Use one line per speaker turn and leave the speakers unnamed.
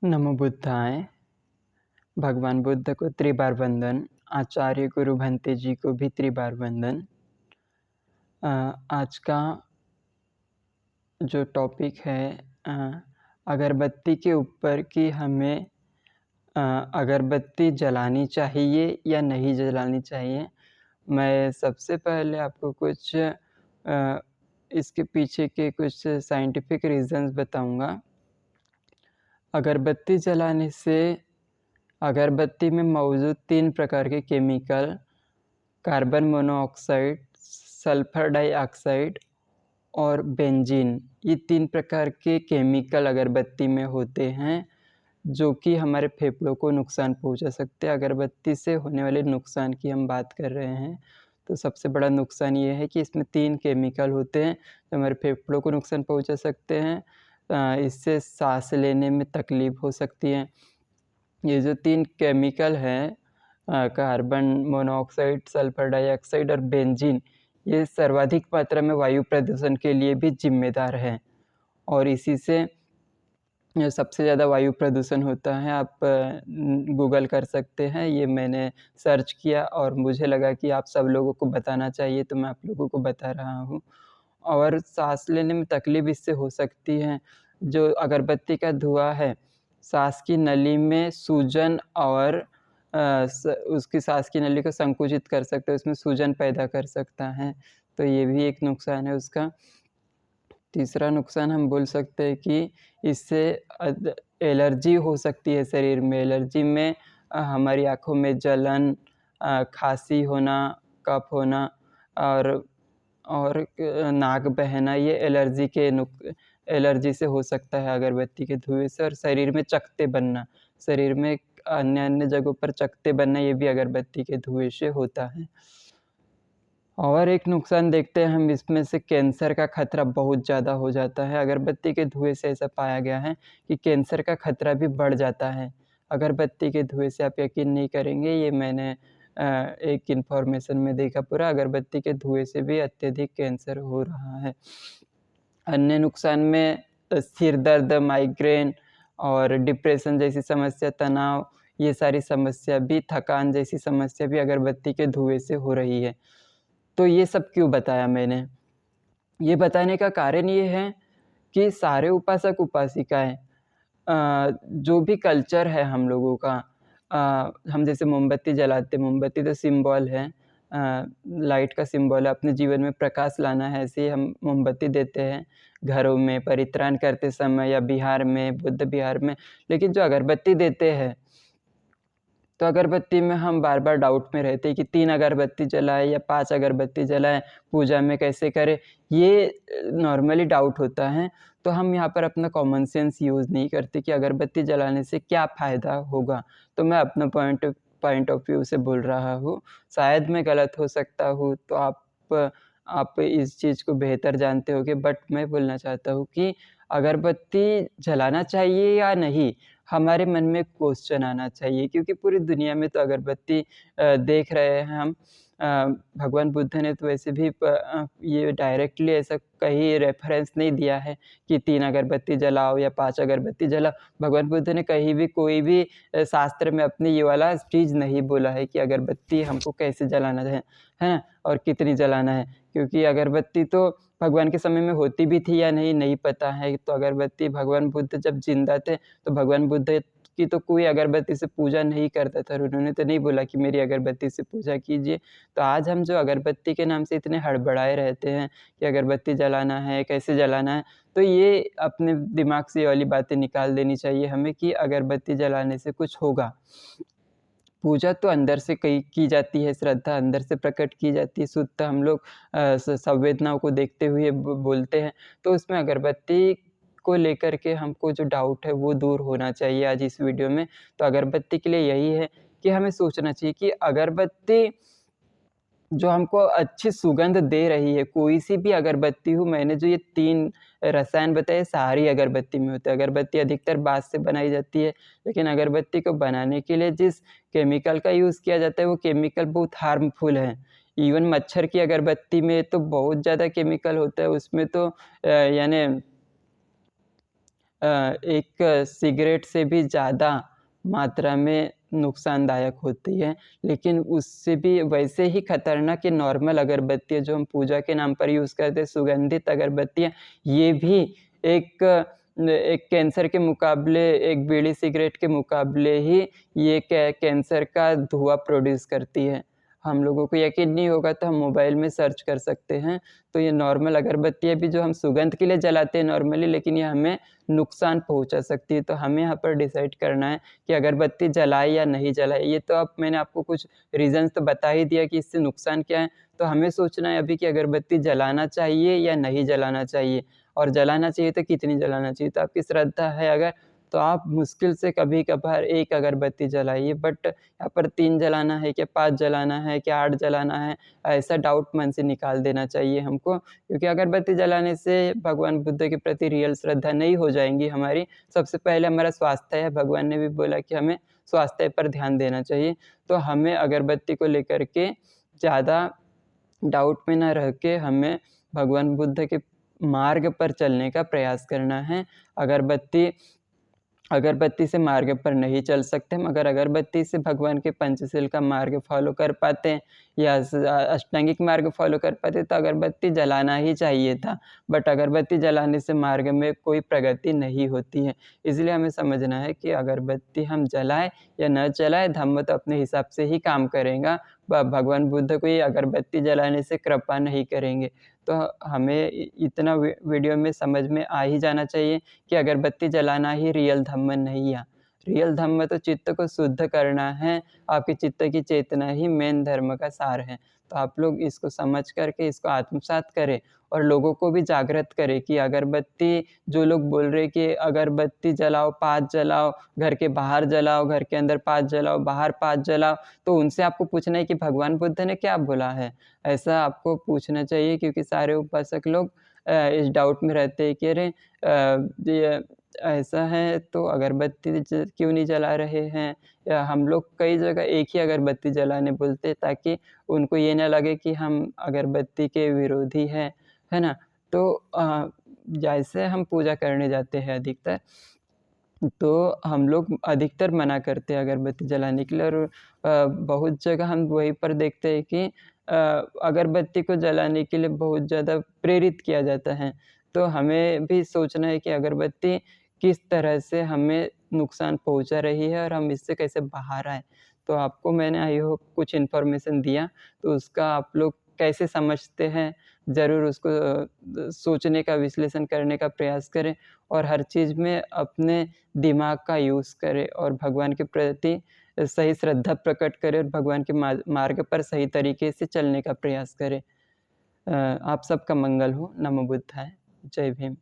नमो बुद्धाय। भगवान बुद्ध को त्रिबार वंदन। आचार्य गुरु भंते जी को भी त्रिबार वंदन। आज का जो टॉपिक है अगरबत्ती के ऊपर कि हमें अगरबत्ती जलानी चाहिए या नहीं जलानी चाहिए। मैं सबसे पहले आपको कुछ इसके पीछे के कुछ साइंटिफिक रीज़न्स बताऊंगा। अगरबत्ती जलाने से अगरबत्ती में मौजूद 3 प्रकार के chemical carbon monoxide, sulphur dioxide और बेंजीन, ये 3 प्रकार के केमिकल अगरबत्ती में होते हैं जो कि हमारे फेफड़ों को नुकसान पहुंचा सकते हैं। अगरबत्ती से होने वाले नुकसान की हम बात कर रहे हैं तो सबसे बड़ा नुकसान ये है कि इसमें 3 केमिकल होते हैं जो हमारे फेफड़ों को नुकसान पहुंचा सकते हैं। इससे सांस लेने में तकलीफ़ हो सकती है। ये जो 3 केमिकल हैं कार्बन मोनोऑक्साइड, सल्फर डाइऑक्साइड और बेंजीन, ये सर्वाधिक मात्रा में वायु प्रदूषण के लिए भी जिम्मेदार हैं और इसी से सबसे ज़्यादा वायु प्रदूषण होता है। आप गूगल कर सकते हैं, ये मैंने सर्च किया और मुझे लगा कि आप सब लोगों को बताना चाहिए तो मैं आप लोगों को बता रहा हूँ। और सांस लेने में तकलीफ़ इससे हो सकती है। जो अगरबत्ती का धुआँ है, सांस की नली में सूजन और उसकी सांस की नली को संकुचित कर सकता है, उसमें सूजन पैदा कर सकता है, तो ये भी एक नुकसान है उसका। तीसरा नुकसान हम बोल सकते हैं कि इससे एलर्जी हो सकती है शरीर में। एलर्जी में हमारी आँखों में जलन, खाँसी होना, कफ होना और नाक बहना, ये एलर्जी से हो सकता है अगरबत्ती के धुएँ से। और शरीर में चकत्ते बनना, शरीर में अन्य जगहों पर चकत्ते बनना, ये भी अगरबत्ती के धुएँ से होता है। और एक नुकसान देखते हैं हम इसमें से, कैंसर का खतरा बहुत ज़्यादा हो जाता है। अगरबत्ती के धुएँ से ऐसा पाया गया है कि कैंसर का खतरा भी बढ़ जाता है अगरबत्ती के धुएँ से। आप यकीन नहीं करेंगे, ये मैंने एक इन्फॉर्मेशन में देखा पूरा, अगरबत्ती के धुएँ से भी अत्यधिक कैंसर हो रहा है। अन्य नुकसान में सिर दर्द, माइग्रेन और डिप्रेशन जैसी समस्या, तनाव, ये सारी समस्या भी, थकान जैसी समस्या भी अगरबत्ती के धुएँ से हो रही है। तो ये सब क्यों बताया मैंने? ये बताने का कारण ये है कि सारे उपासक-उपासिकाएँ जो भी कल्चर है हम लोगों का, हम जैसे मोमबत्ती जलाते, मोमबत्ती तो सिंबल है, लाइट का सिंबल है, अपने जीवन में प्रकाश लाना है, ऐसे ही हम मोमबत्ती देते हैं घरों में परित्राण करते समय या बिहार में, बुद्ध विहार में। लेकिन जो अगरबत्ती देते हैं, तो अगरबत्ती में हम बार-बार डाउट में रहते हैं कि 3 अगरबत्ती जलाएँ या 5 अगरबत्ती जलाएँ, पूजा में कैसे करें? ये नॉर्मली डाउट होता है। तो हम यहाँ पर अपना कॉमन सेंस यूज़ नहीं करते कि अगरबत्ती जलाने से क्या फ़ायदा होगा। तो मैं अपना पॉइंट ऑफ व्यू से बोल रहा हूँ। शायद मैं गलत हो सकता हूँ, तो आप इस चीज़ को बेहतर जानते होंगे, बट मैं बोलना चाहता हूँ कि अगरबत्ती जलाना चाहिए या नहीं? हमारे मन में क्वेश्चन आना चाहिए, क्योंकि पूरी दुनिया में तो अगरबत्ती देख रहे हैं हम। भगवान बुद्ध ने तो वैसे भी ये डायरेक्टली ऐसा कहीं रेफ़रेंस नहीं दिया है कि 3 अगरबत्ती जलाओ या 5 अगरबत्ती जलाओ। भगवान बुद्ध ने कहीं भी कोई भी शास्त्र में अपने ये वाला चीज़ नहीं बोला है कि अगरबत्ती हमको कैसे जलाना है ना? और कितनी जलाना है। क्योंकि अगरबत्ती तो भगवान के समय में होती भी थी या नहीं, नहीं पता है। तो अगरबत्ती भगवान बुद्ध जब ज़िंदा थे, तो भगवान बुद्ध की तो कोई अगरबत्ती से पूजा नहीं करता था और उन्होंने तो नहीं बोला कि मेरी अगरबत्ती से पूजा कीजिए। तो आज हम जो अगरबत्ती के नाम से इतने हड़बड़ाए रहते हैं कि अगरबत्ती जलाना है, कैसे जलाना है, तो ये अपने दिमाग से ये वाली बातें निकाल देनी चाहिए हमें कि अगरबत्ती जलाने से कुछ होगा। पूजा तो अंदर से की जाती है, श्रद्धा अंदर से प्रकट की जाती है, शुद्ध हम लोग संवेदनाओं को देखते हुए बोलते हैं। तो उसमें अगरबत्ती को लेकर के हमको जो डाउट है वो दूर होना चाहिए आज इस वीडियो में। तो अगरबत्ती के लिए यही है कि हमें सोचना चाहिए कि अगरबत्ती जो हमको अच्छी सुगंध दे रही है, कोई-सी भी अगरबत्ती हो, मैंने जो ये 3 रसायन बताए सारी अगरबत्ती में होते हैं। अगरबत्ती अधिकतर बाँस से बनाई जाती है, लेकिन अगरबत्ती को बनाने के लिए जिस केमिकल का यूज़ किया जाता है वो केमिकल बहुत हार्मफुल है। इवन मच्छर की अगरबत्ती में तो बहुत ज़्यादा केमिकल होता है, उसमें तो यानी एक सिगरेट से भी ज़्यादा मात्रा में नुकसानदायक होती है, लेकिन उससे भी वैसे ही खतरनाक ये नॉर्मल अगरबत्ती है जो हम पूजा के नाम पर यूज़ करते हैं, सुगंधित अगरबत्तियाँ, ये भी एक एक कैंसर के मुकाबले, एक बीड़ी सिगरेट के मुकाबले ही ये कैंसर का धुआँ प्रोड्यूस करती है। हम लोगों को यकीन नहीं होगा तो हम मोबाइल में सर्च कर सकते हैं। तो ये नॉर्मल अगरबत्तियाँ भी जो हम सुगंध के लिए जलाते हैं नॉर्मली, लेकिन ये हमें नुकसान पहुँचा सकती है। तो हमें यहाँ पर डिसाइड करना है कि अगरबत्ती जलाएँ या नहीं जलाएँ। ये तो अब मैंने आपको कुछ रीज़न्स तो बता ही दिया कि इससे नुकसान क्या है। तो हमें सोचना है अभी कि अगरबत्ती जलाना चाहिए या नहीं जलाना चाहिए, और जलाना चाहिए तो कितनी जलाना चाहिए। तो आपकी श्रद्धा है अगर, तो आप मुश्किल से कभी-कभार 1 अगरबत्ती जलाइए, बट यहाँ पर 3 जलाना है क्या, 5 जलाना है क्या, 8 जलाना है, ऐसा डाउट मन से निकाल देना चाहिए हमको। क्योंकि अगरबत्ती जलाने से भगवान बुद्ध के प्रति रियल श्रद्धा नहीं हो जाएँगी हमारी। सबसे पहले हमारा स्वास्थ्य है, भगवान ने भी बोला कि हमें स्वास्थ्य पर ध्यान देना चाहिए। तो हमें अगरबत्ती को लेकर के ज़्यादा डाउट में ना रह के हमें भगवान बुद्ध के मार्ग पर चलने का प्रयास करना है। अगरबत्ती अगरबत्ती से मार्ग पर नहीं चल सकते हम, अगर अगरबत्ती से भगवान के पंचशील का मार्ग फ़ॉलो कर पाते हैं या अष्टांगिक मार्ग फ़ॉलो कर पाते तो अगरबत्ती जलाना ही चाहिए था। बट अगरबत्ती जलाने से मार्ग में कोई प्रगति नहीं होती है। इसलिए हमें समझना है कि अगरबत्ती हम जलाएँ या न जलाएँ, धम्म तो अपने हिसाब से ही काम करेगा। भगवान बुद्ध कोई अगरबत्ती जलाने से कृपा नहीं करेंगे। तो हमें इतना वीडियो में समझ में आ ही जाना चाहिए कि अगरबत्ती जलाना ही रियल धम्म नहीं है। रियल धम्म तो चित्त को शुद्ध करना है, आपके चित्त की चेतना ही मेन धर्म का सार है। तो आप लोग इसको समझ कर के इसको आत्मसात करें और लोगों को भी जागृत करें कि अगरबत्ती, जो लोग बोल रहे हैं कि अगरबत्ती जलाओ, 5 जलाओ, घर के बाहर जलाओ, घर के अंदर 5 जलाओ, बाहर 5 जलाओ, तो उनसे आपको पूछना है कि भगवान बुद्ध ने क्या बोला है? ऐसा आपको पूछना चाहिए, क्योंकि सारे उपासक लोग इस डाउट में रहते हैं कि अरे ये ऐसा है तो अगरबत्ती क्यों नहीं जला रहे हैं? या हम लोग कई जगह एक ही अगरबत्ती जलाने बोलते हैं ताकि उनको ये ना लगे कि हम अगरबत्ती के विरोधी हैं, है ना? तो जैसे हम पूजा करने जाते हैं अधिकतर, तो हम लोग अधिकतर मना करते हैं अगरबत्ती जलाने के लिए, और बहुत जगह हम वहीं पर देखते हैं कि अगरबत्ती को जलाने के लिए बहुत ज़्यादा प्रेरित किया जाता है। तो हमें भी सोचना है कि अगरबत्ती किस तरह से हमें नुकसान पहुँचा रही है और हम इससे कैसे बाहर आएँ। तो आपको मैंने आई होप कुछ इन्फॉर्मेशन दिया, तो उसका आप लोग कैसे समझते हैं, ज़रूर उसको सोचने का, विश्लेषण करने का प्रयास करें और हर चीज़ में अपने दिमाग का यूज़ करें और भगवान के प्रति सही श्रद्धा प्रकट करें और भगवान के मार्ग पर सही तरीके से चलने का प्रयास करें। आप सबका मंगल हो। नमो बुद्धाय। जय भीम।